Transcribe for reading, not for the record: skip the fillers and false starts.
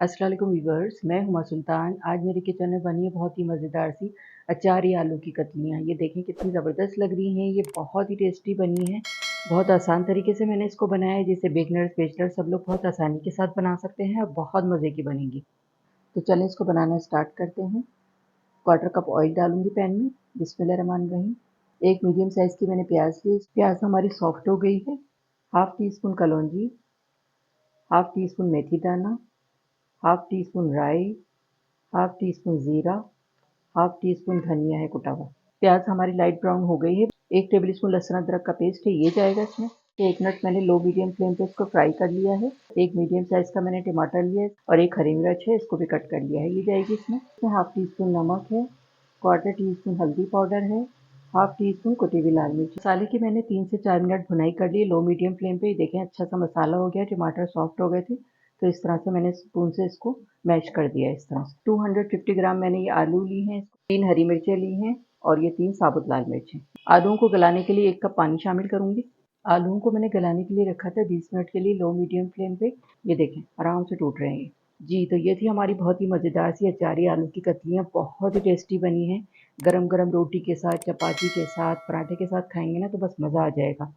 अस्सलाम वालेकुम व्यूअर्स, मैं हुमा सुल्तान। आज मेरे किचन में बनी है बहुत ही मज़ेदार सी अचारी आलू की कतलियाँ। ये देखें कितनी ज़बरदस्त लग रही हैं। ये बहुत ही टेस्टी बनी है। बहुत आसान तरीके से मैंने इसको बनाया है, जिसे बिगनर्स बेचलर्स सब लोग बहुत आसानी के साथ बना सकते हैं और बहुत मज़े की बनेगी। तो चलें इसको बनाना स्टार्ट करते हैं। क्वार्टर कप ऑयल डालूंगी पैन में। बिस्मिल्लाहिर्रहमानिर्रहीम। एक मीडियम साइज़ की मैंने प्याज ली। प्याज हमारी सॉफ्ट हो गई है। हाफ टी स्पून कलौंजी, हाफ टी स्पून मेथी दाना, हाफ टी स्पून राई, हाफ टी स्पून ज़ीरा, हाफ टी स्पून धनिया है कुटा हुआ। प्याज हमारी लाइट ब्राउन हो गई है। 1 टेबल स्पून लहसुन अदरक का पेस्ट है, ये जाएगा इसमें। 1 मिनट मैंने लो मीडियम फ्लेम पे इसको फ्राई कर लिया है। एक मीडियम साइज का मैंने टमाटर लिया है और एक हरी मिर्च है, इसको भी कट कर लिया है, ये जाएगी इसमें। हाफ टी स्पून नमक है, क्वार्टर टी स्पून हल्दी पाउडर है, हाफ टी स्पून कुटी हुई लाल मिर्च। मसाले की मैंने 3 से 4 मिनट भुनाई कर ली लो मीडियम फ्लेम पे। देखें अच्छा सा मसाला हो गया, टमाटर सॉफ्ट हो गए थे, तो इस तरह से मैंने स्पून से इसको मैश कर दिया है इस तरह से। 250 ग्राम मैंने ये आलू ली हैं, 3 हरी मिर्चें ली हैं और ये 3 साबुत लाल मिर्च हैं। आलूओं को गलाने के लिए 1 कप पानी शामिल करूंगी। आलूओं को मैंने गलाने के लिए रखा था 20 मिनट के लिए लो मीडियम फ्लेम पे। ये देखें आराम से टूट रहे हैं जी। तो ये थी हमारी बहुत ही मज़ेदार सी अचारी आलू की कतलियाँ, बहुत ही टेस्टी बनी हैं। गरम गरम रोटी के साथ, चपाती के साथ, पराठे के साथ खाएंगे ना तो बस मज़ा आ जाएगा।